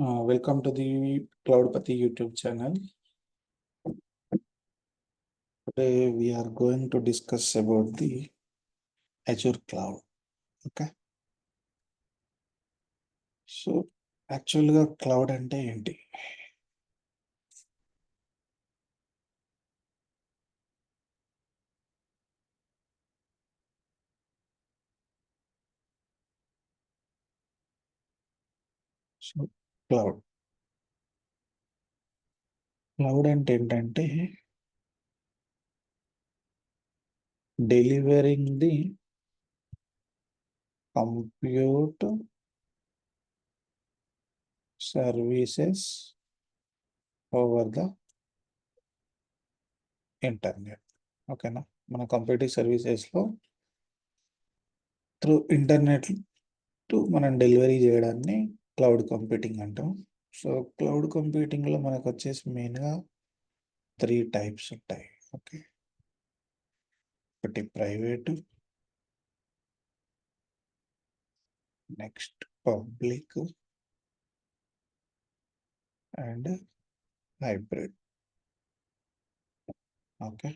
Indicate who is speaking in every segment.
Speaker 1: Welcome to the Cloudpati YouTube channel. Today we are going to discuss about the Azure Cloud. Okay. So యాక్చువల్గా cloud అంటే ఏంటి? So cloud అంటే ఏంటంటే delivering the compute services over the internet. ఓకేనా, మన computer సర్వీసెస్లో through internet మనం delivery చేయడాన్ని క్లౌడ్ కంప్యూటింగ్ అంటాం. సో క్లౌడ్ కంప్యూటింగ్లో మనకు వచ్చేసి మెయిన్గా 3 టైప్స్ ఉంటాయి. ఓకే, ఒకటి private, next public and hybrid. Okay,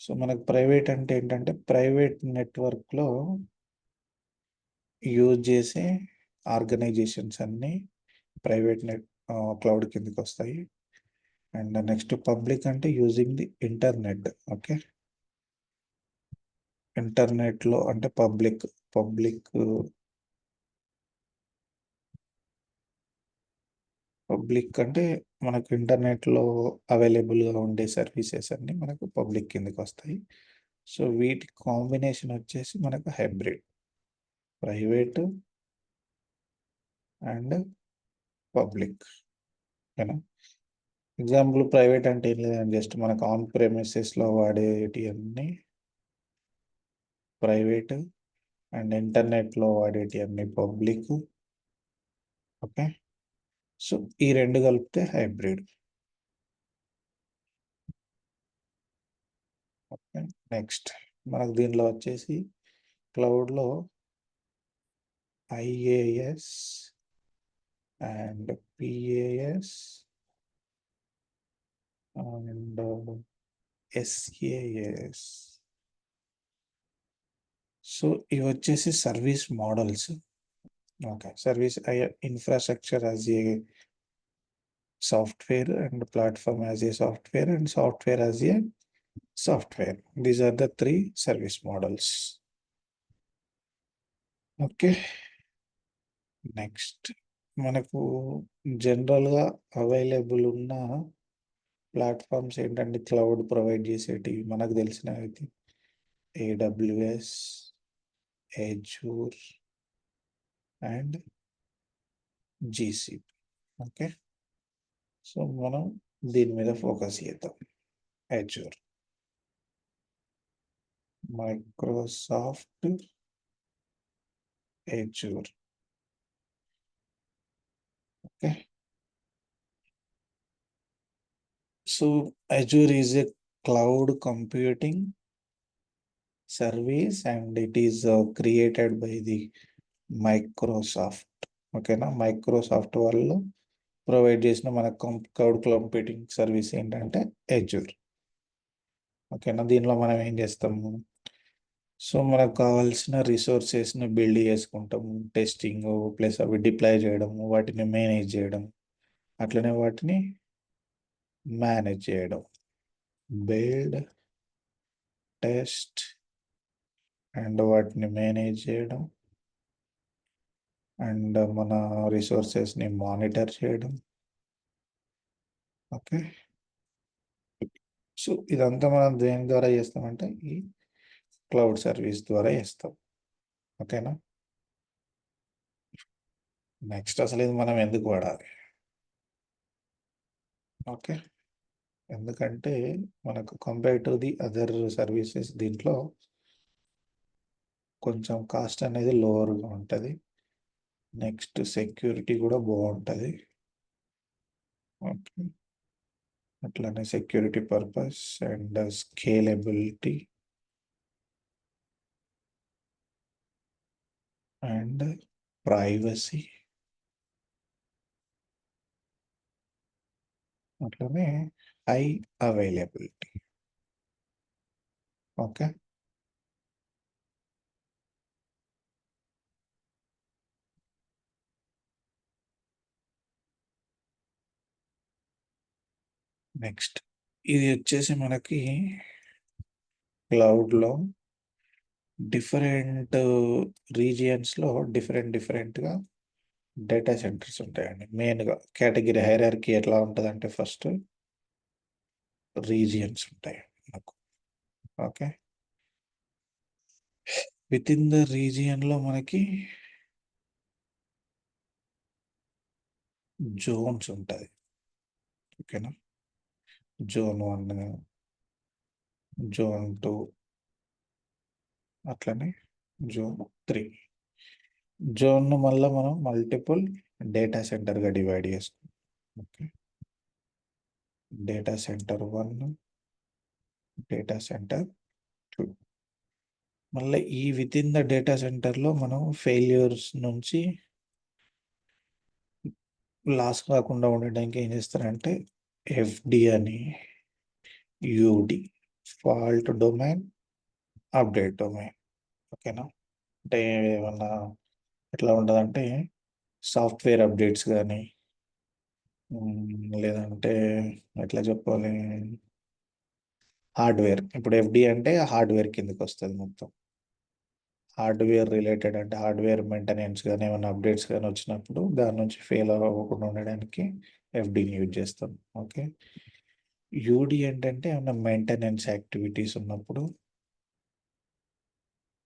Speaker 1: so మనకు ప్రైవేట్ అంటే ఏంటంటే ప్రైవేట్ నెట్వర్క్లో యూజ్ చేసే ఆర్గనైజేషన్స్ అన్నీ ప్రైవేట్ క్లౌడ్ కిందకి వస్తాయి. అండ్ నెక్స్ట్ పబ్లిక్ అంటే యూజింగ్ ది ఇంటర్నెట్. ఓకే, ఇంటర్నెట్లో అంటే పబ్లిక్ అంటే మనకు ఇంటర్నెట్లో అవైలబుల్గా ఉండే సర్వీసెస్ అన్నీ మనకు పబ్లిక్ కిందకి వస్తాయి. సో వీటి కాంబినేషన్ వచ్చేసి మనకు హైబ్రిడ్, ప్రైవేట్ అండ్ పబ్లిక్. ఓకేనా, ఎగ్జాంపుల్ ప్రైవేట్ అంటే ఏం లేదండి, జస్ట్ మనకు ఆన్ ప్రెమిసెస్లో వాడేటి అన్నీ ప్రైవేట్ అండ్ ఇంటర్నెట్లో వాడేటి అన్నీ పబ్లిక్. ఓకే, సో ఈ రెండు కలిపితే హైబ్రిడ్. ఓకే, నెక్స్ట్ మనకు దీనిలో వచ్చేసి క్లౌడ్లో IaaS and PaaS and SaaS. So ఇవి వచ్చేసి service models. Okay, service infrastructure as a software and platform as a software and software as a software. These are the 3 service models. Okay, next మనకు జనరల్గా available ఉన్న platforms ఏంటంటే cloud provide చేసేటివి మనకు తెలిసినవి అయితే AWS, Azure and GCP. Okay, so మనం దీని మీద ఫోకస్ చేద్దాం. Azure, Microsoft Azure. Okay, so Azure is a cloud computing service and it is created by the Microsoft. ఓకేనా, మైక్రోసాఫ్ట్ వాళ్ళు ప్రొవైడ్ చేసిన మన క్లౌడ్ కంప్యూటింగ్ సర్వీస్ ఏంటంటే Azure. ఓకేనా, దీనిలో మనం ఏం చేస్తాము, సో మనకు కావాల్సిన రిసోర్సెస్ని బిల్డ్ చేసుకుంటాము, టెస్టింగ్ ప్లస్ అవి డిప్లాయ్ చేయడము, వాటిని మేనేజ్ చేయడం, అట్లనే వాటిని మేనేజ్ చేయడం, బిల్డ్, టెస్ట్ అండ్ వాటిని మేనేజ్ చేయడం అండ్ మన రిసోర్సెస్ని మానిటర్ చేయడం. ఓకే, సో ఇదంతా మనం దేని ద్వారా చేస్తామంటే ఈ క్లౌడ్ సర్వీస్ ద్వారా చేస్తాం. ఓకేనా, నెక్స్ట్ అసలు ఇది మనం ఎందుకు వాడాలి? ఓకే, ఎందుకంటే మనకు compare to the other services దీంట్లో కొంచెం కాస్ట్ అనేది లోవర్గా ఉంటుంది. నెక్స్ట్ సెక్యూరిటీ కూడా బాగుంటుంది. ఓకే, అట్లానే security purpose and scalability and privacy, అట్లనే హై అవైలబిలిటీ. ఓకే. నెక్స్ట్ ఇది వచ్చేసి మనకి క్లౌడ్లో డిఫరెంట్ రీజియన్స్లో డిఫరెంట్గా డేటా సెంటర్స్ ఉంటాయండి. మెయిన్గా కేటగిరీ హైరార్కీ ఎట్లా ఉంటుందంటే ఫస్ట్ రీజియన్స్ ఉంటాయి మనకు. ఓకే. విత్ ఇన్ ద రీజియన్లో మనకి జోన్స్ ఉంటాయి. ఓకేనా. జోన్ 1, జోన్ 2, అట్లనే జోన్ 3. జోన్ మళ్ళీ మనం మల్టిపుల్ డేటా సెంటర్గా డివైడ్ చేసుకుంటాం. Okay. Data centre 1, data centre 2. మళ్ళీ ఈ విత్ ఇన్ ద డేటా సెంటర్లో మనం ఫెయిల్యూర్స్ నుంచి లాస్ కాకుండా ఉండడానికి ఏం చేస్తారంటే ఎఫ్డి అని, UD, fault domain, update domain. ఓకేనా. అంటే ఏమన్నా ఎట్లా ఉంటుందంటే సాఫ్ట్వేర్ అప్డేట్స్ కానీ, లేదంటే ఎట్లా చెప్పాలి, హార్డ్వేర్. ఇప్పుడు ఎఫ్డి అంటే హార్డ్వేర్ కిందకి వస్తుంది మొత్తం. హార్డ్వేర్ రిలేటెడ్ అంటే హార్డ్వేర్ మెయింటెనెన్స్ కానీ ఏమైనా అప్డేట్స్ కానీ వచ్చినప్పుడు దాని నుంచి ఫెయిల్ అవ్వకుండా ఉండడానికి ఎఫ్డిని యూజ్ చేస్తాం. ఓకే. యూడి ఏంటంటే ఏమైనా మెయింటెనెన్స్ యాక్టివిటీస్ ఉన్నప్పుడు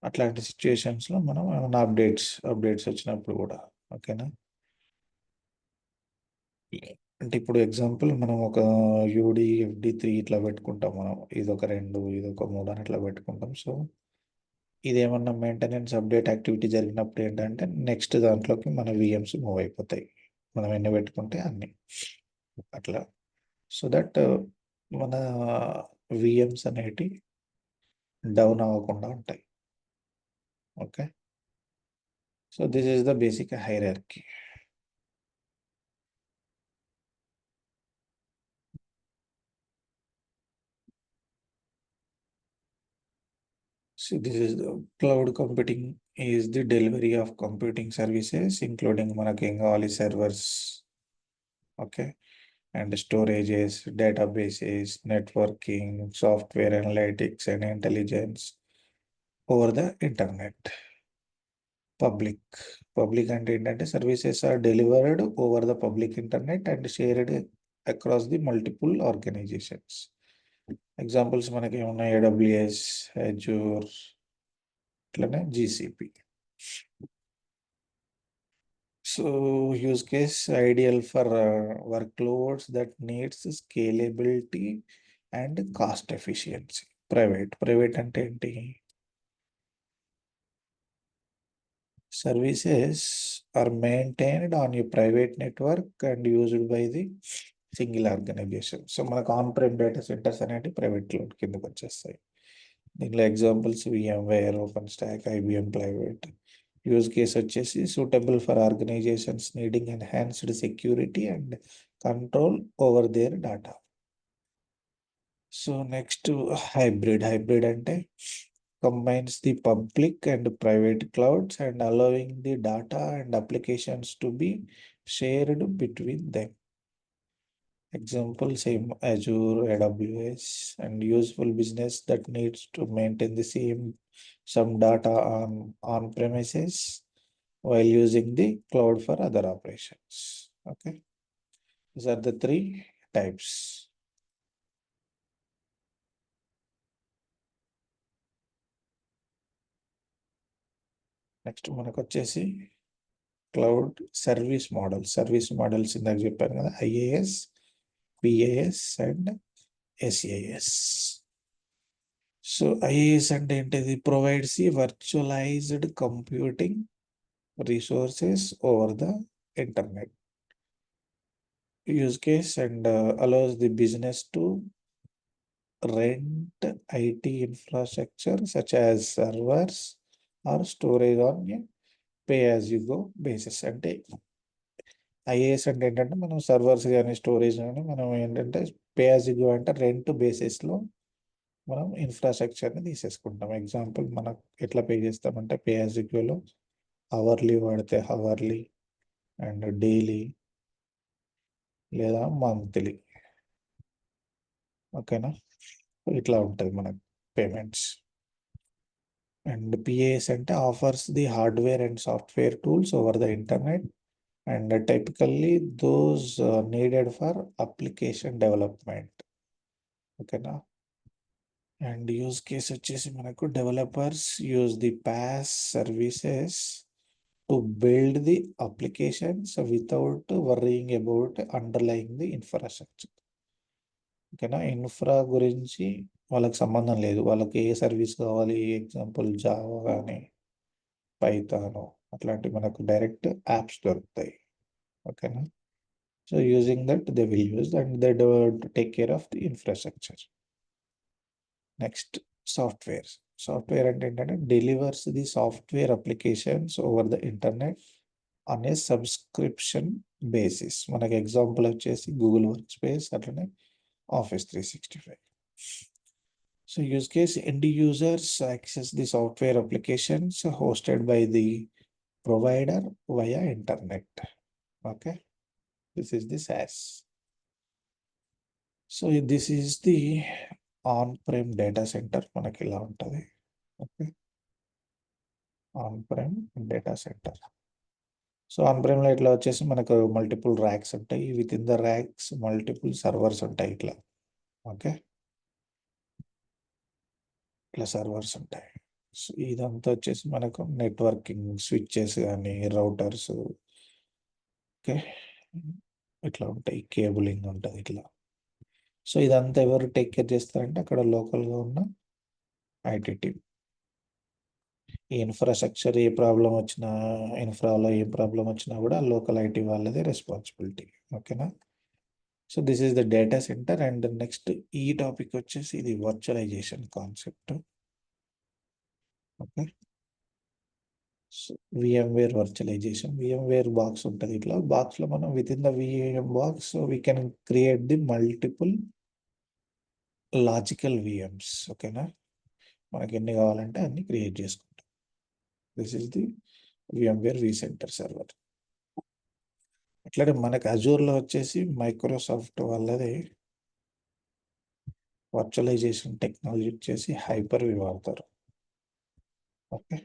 Speaker 1: అట్లాంటి సిచ్యుయేషన్స్లో మనం ఏమైనా అప్డేట్స్ వచ్చినప్పుడు కూడా. ఓకేనా. అంటే ఇప్పుడు ఎగ్జాంపుల్ మనం ఒక యూడి ఎఫ్డి 3 ఇట్లా పెట్టుకుంటాం. మనం ఇదొక 2, ఇదొక 3 అని ఇట్లా పెట్టుకుంటాం. సో ఇదేమన్నా మెయింటెనెన్స్ అప్డేట్ యాక్టివిటీ జరిగినప్పుడు ఏంటంటే నెక్స్ట్ దాంట్లోకి మన విఎమ్స్ మూవ్ అయిపోతాయి. మనం ఎన్ని పెట్టుకుంటే అన్ని అట్లా. సో దట్ మన విఎమ్స్ అనేటి డౌన్ అవ్వకుండా ఉంటాయి. Okay. So this is the basic hierarchy. So this is the cloud computing is the delivery of computing services including మనకి ఇంకా all servers. Okay. And storages, databases, networking, software analytics and intelligence over the internet. Public అంటే ఏంటంటే services are delivered over the public internet and shared across the multiple organisations. Examples మనకి ఏమన్నా AWS, Azure, అట్లనే GCP. So use case ideal for workloads that needs scalability and cost efficiency. Private అంటే ఏంటి, services are maintained on a private network and used by the single organisation. So మనకు on prem data centres అనేవి private cloud కిందకి వచ్చేస్తాయి. దీనిలో examples VMware, open stack, IBM private. Use case వచ్చేసి suitable for organisations needing enhanced security and control over their data. So next hybrid అంటే combines the public and private clouds and allowing the data and applications to be shared between them. Example same Azure, AWS, and useful business that needs to maintain the some data on premises while using the cloud for other operations. Okay. These are the 3 types. Next మనకు వచ్చేసి cloud service models ఇందాక చెప్పాను కదా, IaaS, PaaS and SaaS. So IaaS అంటే ఏంటిది, provides ఈ virtualised computing resources over the internet. Use case and allows the business to rent IT infrastructure such as servers or storage on a pay as you go basis. అంటే IaaS అంటే ఏంటంటే మనం servers కానీ storage కానీ మనం ఏంటంటే pay as you go అంటే rent బేసిస్లో మనం ఇన్ఫ్రాస్ట్రక్చర్ని తీసేసుకుంటాం. ఎగ్జాంపుల్ మనం ఎట్లా పే చేస్తామంటే పే యాజ్ యు గోలో అవర్లీ వాడితే అవర్లీ అండ్ డైలీ లేదా మంత్లీ. ఓకేనా? ఇట్లా ఉంటుంది మనకు పేమెంట్స్. అండ్ పిఏఎస్ అంటే offers the hardware and software tools over the internet and typically those needed for application development. ఓకేనా? అండ్ యూజ్ కేస్ వచ్చేసి మనకు developers use the pass services to build the applications without worrying about underlying the infrastructure. ఓకేనా? Infra గురించి వాళ్ళకి సంబంధం లేదు. వాళ్ళకి ఏ service కావాలి, ఎగ్జాంపుల్ జావా కానీ పైథాను అట్లాంటి మనకు డైరెక్ట్ యాప్స్ దొరుకుతాయి. ఓకేనా? So using that they will use and they take care of the infrastructure. Next software. Software అంటే ఏంటంటే delivers the software applications over the internet on a subscription basis. మనకి example వచ్చేసి Google work space అట్లనే office 365. So use case end users access the software applications hosted by the provider via internet. Okay, this is the SaaS. So this is the on-prem data center మనకి ఇలా ఉంటుంది. Okay, on prem data centre. So ఆన్-ప్రెమ్లో ఇట్లా వచ్చేసి మనకు multiple racks ఉంటాయి. Within the racks multiple servers ఉంటాయి ఇట్లా. ఓకే, ఇట్లా సర్వర్స్ ఉంటాయి. సో ఇదంతా వచ్చేసి మనకు నెట్వర్కింగ్ స్విచ్చెస్ కానీ రౌటర్స్. ఓకే, ఇట్లా ఉంటాయి, కేబులింగ్ ఉంటుంది ఇట్లా. సో ఇదంతా ఎవరు టేక్ కేర్ చేస్తారంటే అక్కడ లోకల్గా ఉన్న ఐటీ టీమ్. ఈ ఇన్ఫ్రాస్ట్రక్చర్ ఏ ప్రాబ్లం వచ్చినా, ఇన్ఫ్రాలో ఏ ప్రాబ్లం వచ్చినా కూడా లోకల్ ఐటీ వాళ్ళదే రెస్పాన్సిబిలిటీ. ఓకేనా? So this is the data centre. And next ఈ టాపిక్ వచ్చేసి ఇది virtualisation concept. Okay, VMware virtualisation. VMware box ఉంటుంది ఇట్లా. బాక్స్లో మనం within the VM box we can create the multiple logical VMs. ఓకేనా? మనకి ఎన్ని కావాలంటే అన్ని క్రియేట్ చేసుకుంటాం. This is the VMware vCenter server. అట్లానే మనకి అజూర్లో వచ్చేసి మైక్రోసాఫ్ట్ వాళ్ళది వర్చువలైజేషన్ టెక్నాలజీ వచ్చేసి హైపర్-వి వాడతారు. ఓకే,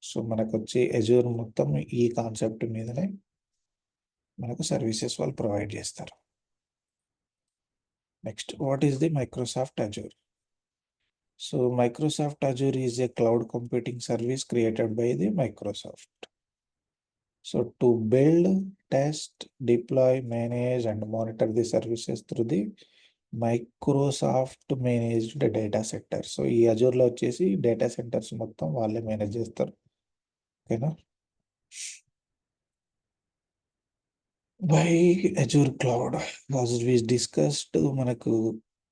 Speaker 1: సో మనకు వచ్చి అజూర్ మొత్తం ఈ కాన్సెప్ట్ మీదనే మనకు సర్వీసెస్ వాళ్ళు ప్రొవైడ్ చేస్తారు. Next, what is the Microsoft Azure? So Microsoft Azure is a cloud computing service created by the Microsoft. So to build, test, deploy, manage and monitor the services through the Microsoft managed data centre. So ఈ అజూర్లో వచ్చేసి data centres మొత్తం వాళ్ళే manage చేస్తారు. ఓకేనా? By Azure cloud was we discussed, మనకు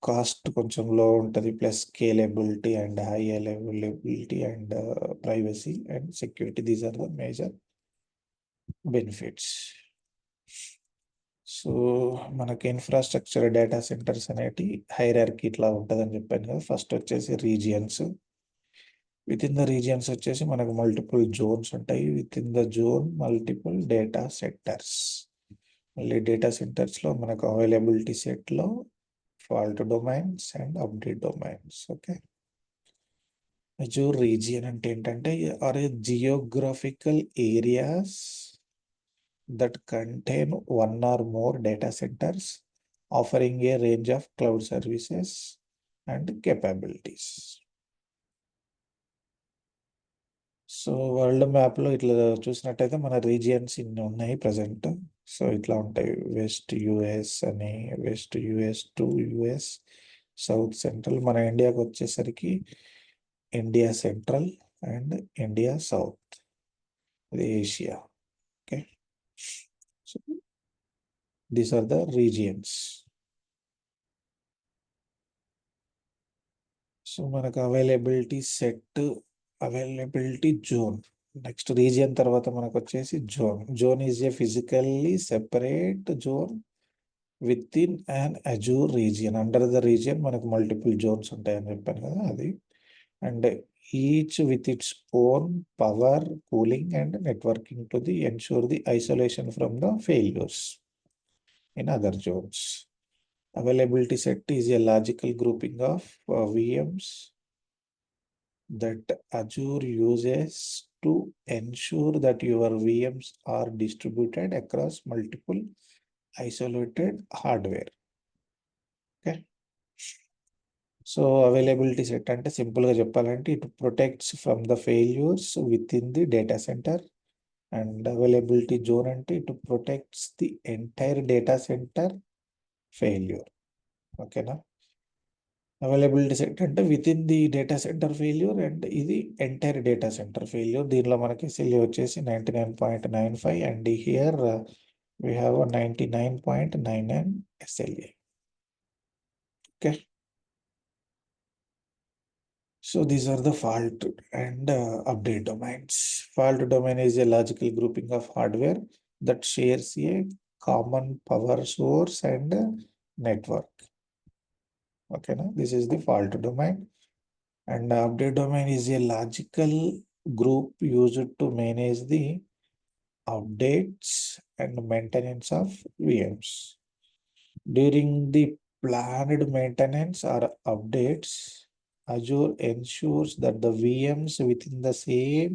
Speaker 1: cost కొంచెం low ఉంటుంది, plus scalability and high availability and privacy and security. These are the major benefits. So మనకి ఇన్ఫ్రాస్ట్రక్చర్ డేటా సెంటర్స్ అనేటి హైరార్కీ ఇట్లా ఉంటుందని చెప్పాను కదా. ఫస్ట్ వచ్చేసి regions. Within the regions వచ్చేసి మనకు మల్టిపుల్ జోన్స్ ఉంటాయి. Within the zone multiple data centres. మళ్ళీ డేటా సెంటర్స్లో మనకు అవైలబిలిటీ సెట్లో fault domains and update domains. Okay, Azure region అంటే ఏంటంటే are a geographical areas that contain one or more data centers offering a range of cloud services and capabilities. So world మ్యాప్లో ఇట్లా చూసినట్టయితే మన regions ఇన్ని ఉన్నాయి present. So ఇట్లా ఉంటాయి: వెస్ట్ యుఎస్ అని, West US two US, south central. మన ఇండియాకి వచ్చేసరికి India central and India south, ఇది Asia. Okay, so these are the regions. So మనకు availability set, availability zone. Next region తర్వాత మనకు వచ్చేసి zone. Zone is a physically separate zone within and Azure region. Under the region మనకు multiple zones ఉంటాయని చెప్పాను కదా అది. And each with its own power, cooling and networking to the ensure the isolation from the failures in other zones. Availability set is a logical grouping of VMs that Azure uses to ensure that your VMs are distributed across multiple isolated hardware. Okay. So availability set అంటే simple గా చెప్పాలంటే it protects from the failures within the data center, and availability zone అంటే it protects the entire data center failure. ఓకేనా. Availability set అంటే within the data centre failure, and ఇది entire data centre failure. దీనిలో మనకి SLA వచ్చేసి 99.95 and here we have 99.99 SLA. Okay. So these are the fault and update domains. Fault domain is a logical grouping of hardware that shares a common power source and network. ఓకేనా, this is the fault domain. And update domain is a logical group used to manage the updates and maintenance of VMs. During the planned maintenance or updates, Azure ensures that the VMs within the same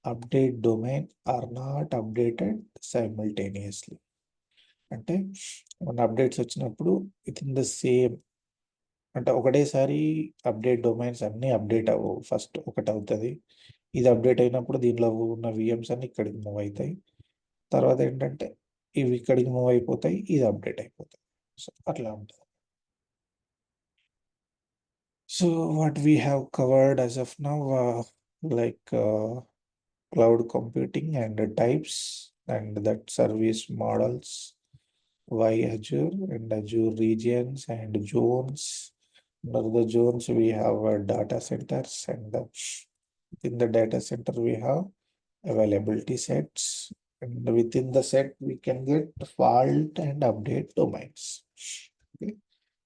Speaker 1: update domain are not updated simultaneously. అంటే మన updates వచ్చినప్పుడు with in the same, అంటే ఒకటేసారి update domains అన్నీ update అవ్వవు. First ఒకటి అవుతుంది, ఇది అప్డేట్ అయినప్పుడు దీనిలో ఉన్న విఎమ్స్ అన్ని ఇక్కడికి మూవ్ అవుతాయి. తర్వాత ఏంటంటే ఇవి ఇక్కడికి మూవ్ అయిపోతాయి, ఇది అప్డేట్ అయిపోతాయి. సో అట్లా ఉంటుంది. So what we have covered as of now, like cloud computing and types and that service models, why Azure and Azure regions and zones. Under the zones we have data centers, and within the data center we have availability sets, and within the set we can get fault and update domains. Okay.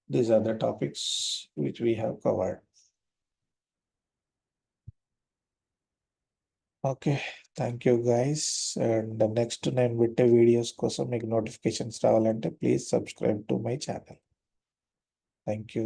Speaker 1: These are the topics which we have covered. Okay, thank you guys. And next నేను పెట్టే videos కోసం మీకు notifications రావాలంటే please subscribe to my channel. Thank you.